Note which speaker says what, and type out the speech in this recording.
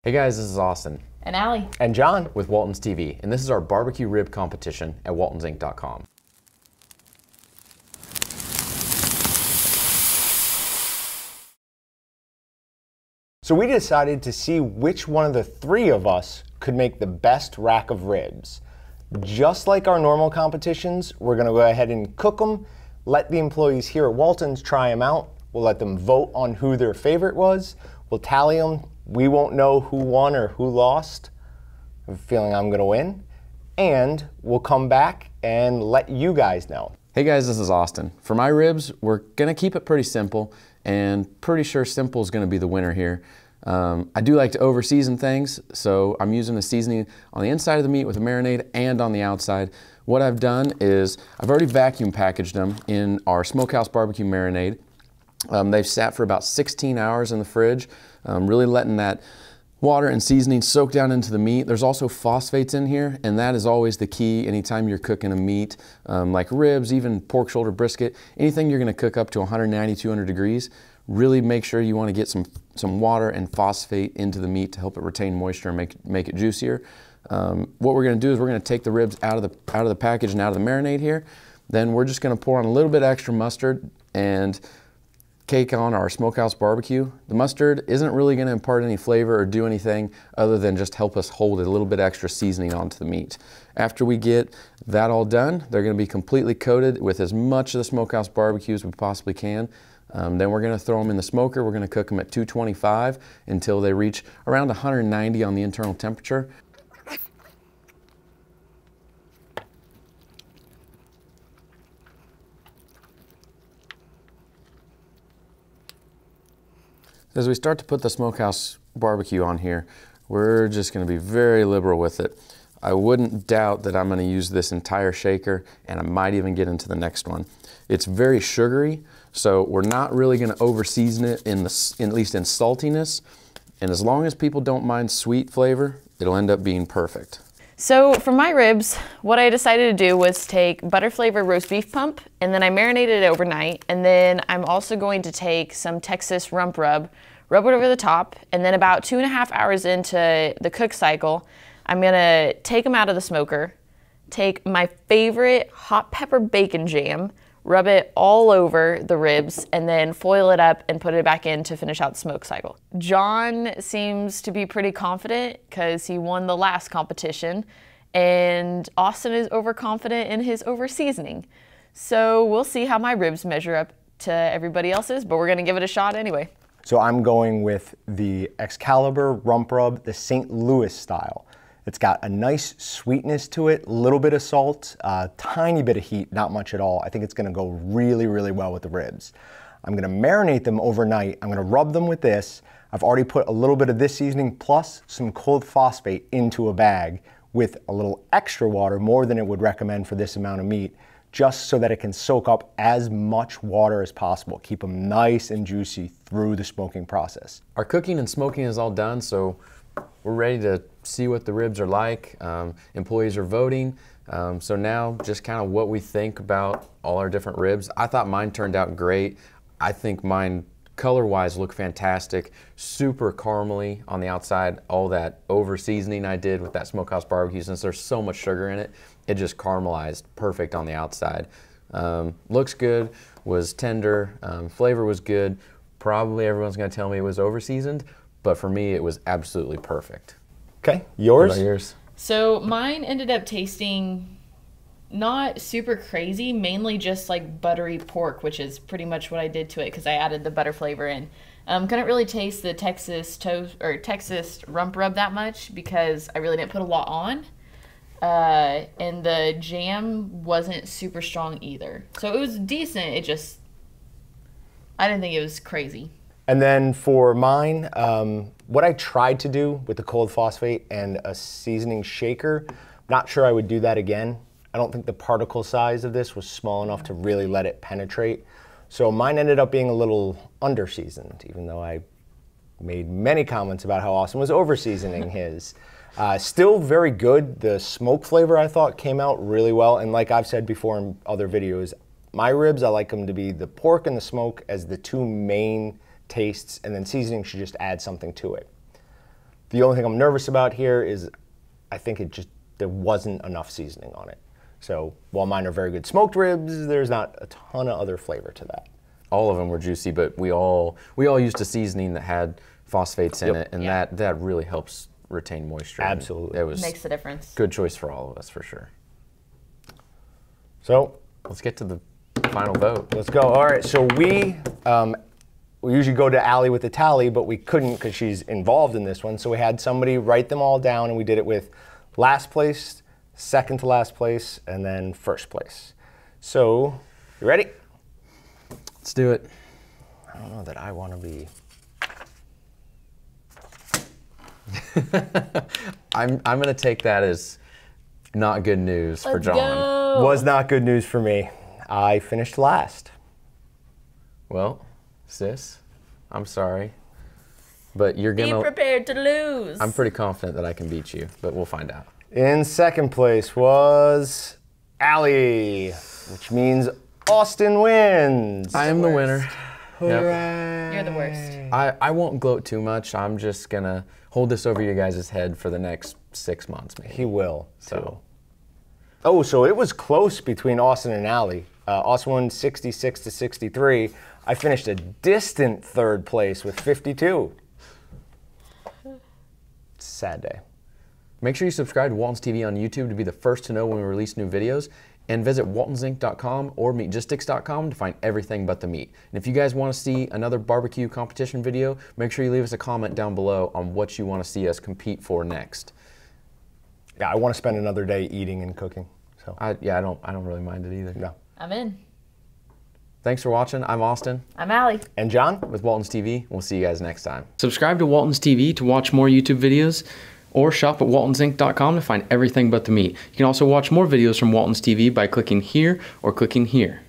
Speaker 1: Hey guys, this is Austin.
Speaker 2: And Allie.
Speaker 1: And John with Walton's TV, and this is our barbecue rib competition at waltonsinc.com.
Speaker 3: So we decided to see which one of the three of us could make the best rack of ribs. Just like our normal competitions, we're gonna go ahead and cook them, let the employees here at Walton's try them out. We'll let them vote on who their favorite was. We'll tally them. We won't know who won or who lost. I have a feeling I'm gonna win. And we'll come back and let you guys know.
Speaker 1: Hey guys, this is Austin. For my ribs, we're gonna keep it pretty simple, and pretty sure simple is gonna be the winner here. I do like to over season things, so I'm using the seasoning on the inside of the meat with a marinade and on the outside. What I've done is I've already vacuum packaged them in our smokehouse barbecue marinade. They've sat for about 16 hours in the fridge, really letting that water and seasoning soak down into the meat. There's also phosphates in here, and that is always the key anytime you're cooking a meat, like ribs, even pork shoulder, brisket, anything you're gonna cook up to 190, 200 degrees. Really make sure you want to get some water and phosphate into the meat to help it retain moisture and make it juicier. What we're going to do is we're going to take the ribs out of the package and out of the marinade here. Then we're just going to pour on a little bit extra mustard and cake on our smokehouse barbecue. The mustard isn't really going to impart any flavor or do anything other than just help us hold a little bit extra seasoning onto the meat. After we get that all done, they're going to be completely coated with as much of the smokehouse barbecue as we possibly can. Then we're going to throw them in the smoker. We're going to cook them at 225 until they reach around 190 on the internal temperature. As we start to put the smokehouse barbecue on here, we're just going to be very liberal with it. I wouldn't doubt that I'm going to use this entire shaker, and I might even get into the next one. It's very sugary, so we're not really going to over season it at least in saltiness. And as long as people don't mind sweet flavor, it'll end up being perfect.
Speaker 2: So for my ribs, what I decided to do was take butter flavored roast beef pump, and then I marinated it overnight. And then I'm also going to take some Texas rump rub it over the top, and then about 2.5 hours into the cook cycle, I'm gonna take them out of the smoker, take my favorite hot pepper bacon jam, rub it all over the ribs, and then foil it up and put it back in to finish out the smoke cycle. John seems to be pretty confident because he won the last competition, and Austin is overconfident in his over seasoning. So we'll see how my ribs measure up to everybody else's, but we're gonna give it a shot anyway.
Speaker 3: So I'm going with the Excalibur rump rub, the St. Louis style. It's got a nice sweetness to it, a little bit of salt, a tiny bit of heat, not much at all. I think it's gonna go really, really well with the ribs. I'm gonna marinate them overnight. I'm gonna rub them with this. I've already put a little bit of this seasoning plus some cold phosphate into a bag with a little extra water, more than it would recommend for this amount of meat, just so that it can soak up as much water as possible. Keep them nice and juicy through the smoking process.
Speaker 1: Our cooking and smoking is all done, so we're ready to see what the ribs are like. Employees are voting. So now just kind of what we think about all our different ribs. I thought mine turned out great. I think mine color-wise look fantastic. Super caramely on the outside. All that over seasoning I did with that smokehouse barbecue, since there's so much sugar in it, it just caramelized perfect on the outside. Looks good, was tender, flavor was good. Probably everyone's gonna tell me it was over seasoned, but for me, it was absolutely perfect.
Speaker 3: Okay, yours?
Speaker 1: What about yours?
Speaker 2: So mine ended up tasting not super crazy, mainly just like buttery pork, which is pretty much what I did to it because I added the butter flavor in. Couldn't really taste the Texas toast or Texas rump rub that much because I really didn't put a lot on. And the jam wasn't super strong either. So it was decent, I didn't think it was crazy.
Speaker 3: And then for mine, what I tried to do with the cold phosphate and a seasoning shaker, not sure I would do that again. I don't think the particle size of this was small enough to really let it penetrate. So mine ended up being a little under seasoned, even though I made many comments about how Austin was over seasoning his. Still very good. The smoke flavor I thought came out really well. And like I've said before in other videos, my ribs, I like them to be the pork and the smoke as the two main tastes, and then seasoning should just add something to it. The only thing I'm nervous about here is I think there wasn't enough seasoning on it. So while mine are very good smoked ribs, there's not a ton of other flavor to that.
Speaker 1: All of them were juicy, but we all used a seasoning that had phosphates in it, and that really helps retain moisture.
Speaker 3: Absolutely.
Speaker 1: It was
Speaker 2: Makes a difference.
Speaker 1: good choice for all of us, for sure.
Speaker 3: So
Speaker 1: let's get to the final vote.
Speaker 3: Let's go. All right, so we usually go to Allie with the tally, but we couldn't because she's involved in this one. So we had somebody write them all down, and we did it with last place, second to last place, and then first place. So, you ready?
Speaker 1: Let's do it.
Speaker 3: I don't know that I want to be.
Speaker 1: I'm gonna take that as not good news for John.
Speaker 2: Go.
Speaker 3: Was not good news for me. I finished last.
Speaker 1: Well, sis, I'm sorry, but you're
Speaker 2: Be
Speaker 1: gonna.
Speaker 2: prepared to lose.
Speaker 1: I'm pretty confident that I can beat you, but we'll find out.
Speaker 3: In second place was Allie, which means Austin wins.
Speaker 1: I am the winner.
Speaker 3: Hooray.
Speaker 2: You're the worst.
Speaker 1: I won't gloat too much. I'm just gonna hold this over your guys' head for the next 6 months, maybe.
Speaker 3: He will.
Speaker 1: So.
Speaker 3: Oh, so it was close between Austin and Allie. Austin won 66 to 63. I finished a distant third place with 52. Sad day.
Speaker 1: Make sure you subscribe to Walton's TV on YouTube to be the first to know when we release new videos, and visit waltonsinc.com or meatgistics.com to find everything but the meat. And if you guys want to see another barbecue competition video, make sure you leave us a comment down below on what you want to see us compete for next.
Speaker 3: Yeah, I want to spend another day eating and cooking. So
Speaker 1: I don't really mind it either.
Speaker 3: no.
Speaker 2: I'm in.
Speaker 1: Thanks for watching. I'm Austin
Speaker 2: I'm Allie.
Speaker 3: And John?
Speaker 1: with Walton's TV. We'll see you guys next time. Subscribe to Walton's TV to watch more YouTube videos, or shop at waltonsinc.com to find everything but the meat. You can also watch more videos from Walton's TV by clicking here or clicking here.